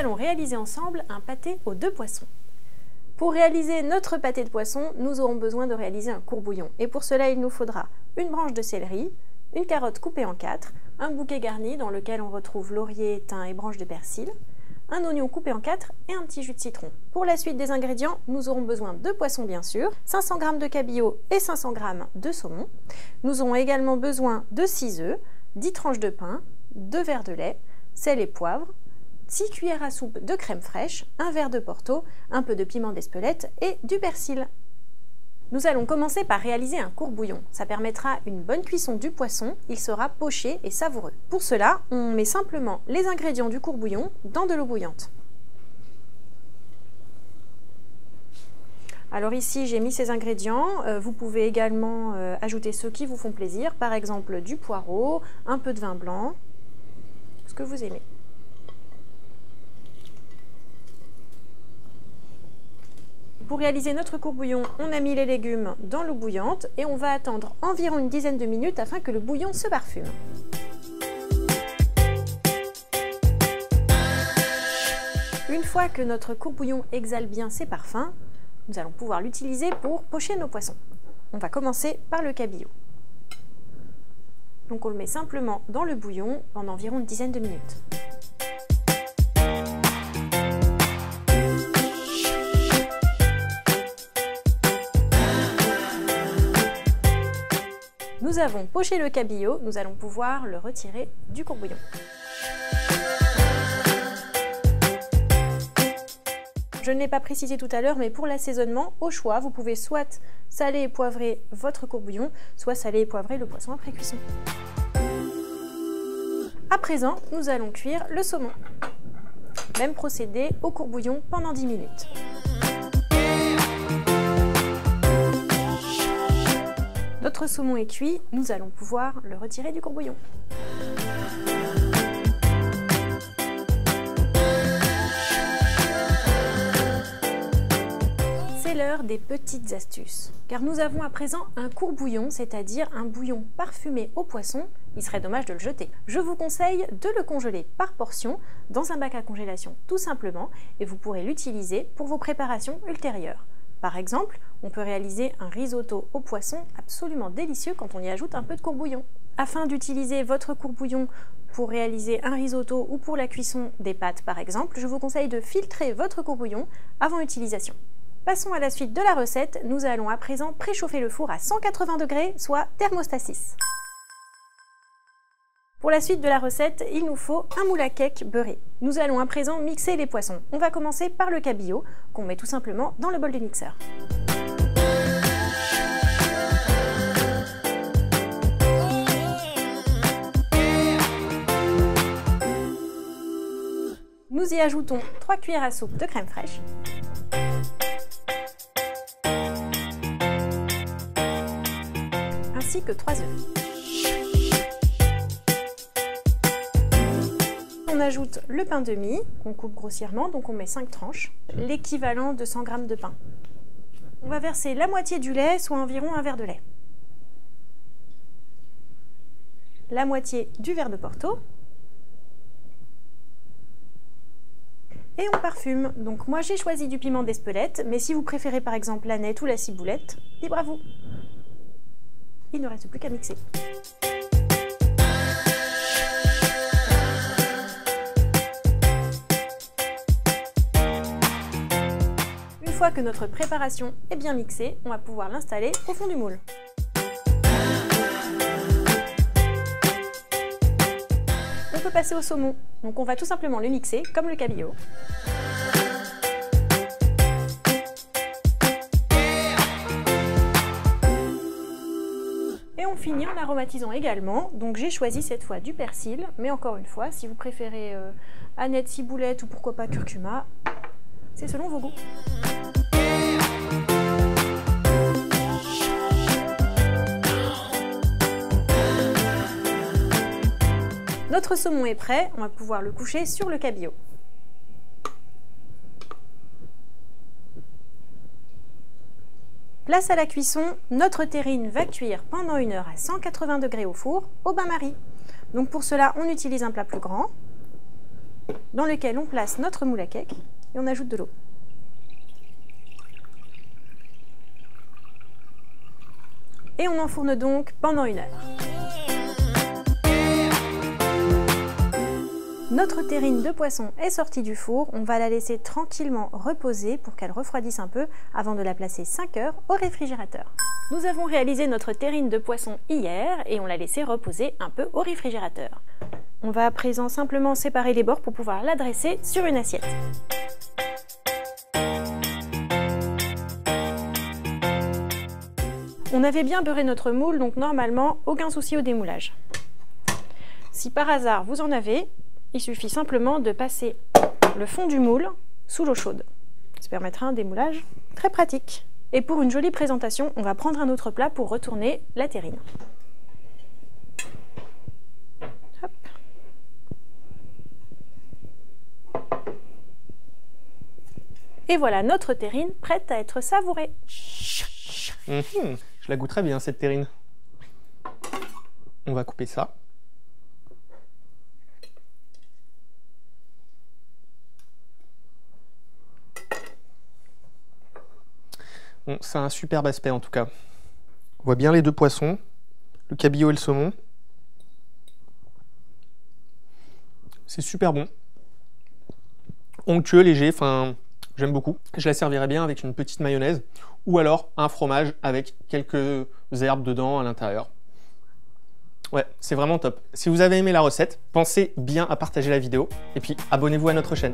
allons réaliser ensemble un pâté aux 2 poissons. Pour réaliser notre pâté de poisson, nous aurons besoin de réaliser un courbouillon. Et pour cela, il nous faudra une branche de céleri, une carotte coupée en 4, un bouquet garni dans lequel on retrouve laurier, thym et branches de persil, un oignon coupé en 4 et un petit jus de citron. Pour la suite des ingrédients, nous aurons besoin de poissons bien sûr, 500 g de cabillaud et 500 g de saumon. Nous aurons également besoin de 6 œufs, 10 tranches de pain, 2 verres de lait, sel et poivre, 6 cuillères à soupe de crème fraîche, un verre de Porto, un peu de piment d'Espelette et du persil. Nous allons commencer par réaliser un courbouillon. Ça permettra une bonne cuisson du poisson, il sera poché et savoureux. Pour cela, on met simplement les ingrédients du courbouillon dans de l'eau bouillante. Alors ici, j'ai mis ces ingrédients. Vous pouvez également ajouter ceux qui vous font plaisir, par exemple du poireau, un peu de vin blanc, ce que vous aimez. Pour réaliser notre courbouillon, on a mis les légumes dans l'eau bouillante et on va attendre environ une dizaine de minutes afin que le bouillon se parfume. Une fois que notre courbouillon exhale bien ses parfums, nous allons pouvoir l'utiliser pour pocher nos poissons. On va commencer par le cabillaud. Donc on le met simplement dans le bouillon pendant environ une dizaine de minutes. Nous avons poché le cabillaud, nous allons pouvoir le retirer du courbouillon. Je ne l'ai pas précisé tout à l'heure, mais pour l'assaisonnement, au choix, vous pouvez soit saler et poivrer votre courbouillon, soit saler et poivrer le poisson après cuisson. À présent, nous allons cuire le saumon. Même procédé au courbouillon pendant 10 minutes. Notre saumon est cuit, nous allons pouvoir le retirer du courbouillon. C'est l'heure des petites astuces, car nous avons à présent un courbouillon, c'est-à-dire un bouillon parfumé au poisson. Il serait dommage de le jeter. Je vous conseille de le congeler par portion dans un bac à congélation tout simplement, et vous pourrez l'utiliser pour vos préparations ultérieures. Par exemple, on peut réaliser un risotto au poisson absolument délicieux quand on y ajoute un peu de courbouillon. Afin d'utiliser votre courbouillon pour réaliser un risotto ou pour la cuisson des pâtes par exemple, je vous conseille de filtrer votre courbouillon avant utilisation. Passons à la suite de la recette. Nous allons à présent préchauffer le four à 180 degrés, soit thermostat 6. Pour la suite de la recette, il nous faut un moule à cake beurré. Nous allons à présent mixer les poissons. On va commencer par le cabillaud, qu'on met tout simplement dans le bol de mixeur. Nous y ajoutons 3 cuillères à soupe de crème fraîche. Ainsi que 3 œufs. On ajoute le pain de mie, qu'on coupe grossièrement, donc on met 5 tranches, l'équivalent de 100 g de pain. On va verser la moitié du lait, soit environ un verre de lait. La moitié du verre de Porto. Et on parfume. Donc moi j'ai choisi du piment d'Espelette, mais si vous préférez par exemple l'aneth ou la ciboulette, libre à vous. Il ne reste plus qu'à mixer. Une fois que notre préparation est bien mixée, on va pouvoir l'installer au fond du moule. On peut passer au saumon, donc on va tout simplement le mixer comme le cabillaud. Et on finit en aromatisant également, donc j'ai choisi cette fois du persil, mais encore une fois, si vous préférez aneth, ciboulette ou pourquoi pas curcuma, c'est selon vos goûts. Notre saumon est prêt, on va pouvoir le coucher sur le cabillaud. Place à la cuisson, notre terrine va cuire pendant 1 heure à 180 degrés au four, au bain-marie. Donc pour cela, on utilise un plat plus grand. dans lequel on place notre moule à cake et on ajoute de l'eau. Et on enfourne donc pendant 1 heure. Notre terrine de poisson est sortie du four, on va la laisser tranquillement reposer pour qu'elle refroidisse un peu avant de la placer 5 heures au réfrigérateur. Nous avons réalisé notre terrine de poisson hier et on l'a laissée reposer un peu au réfrigérateur. On va à présent simplement séparer les bords pour pouvoir la dresser sur une assiette. On avait bien beurré notre moule, donc normalement aucun souci au démoulage. Si par hasard vous en avez, il suffit simplement de passer le fond du moule sous l'eau chaude. Ça permettra un démoulage très pratique. Et pour une jolie présentation, on va prendre un autre plat pour retourner la terrine. Hop. Et voilà notre terrine prête à être savourée. Je la goûterais bien cette terrine. On va couper ça. Bon, ça a un superbe aspect en tout cas. On voit bien les deux poissons, le cabillaud et le saumon. C'est super bon. Onctueux, léger, enfin, j'aime beaucoup. Je la servirais bien avec une petite mayonnaise ou alors un fromage avec quelques herbes dedans à l'intérieur. Ouais, c'est vraiment top. Si vous avez aimé la recette, pensez bien à partager la vidéo et puis abonnez-vous à notre chaîne.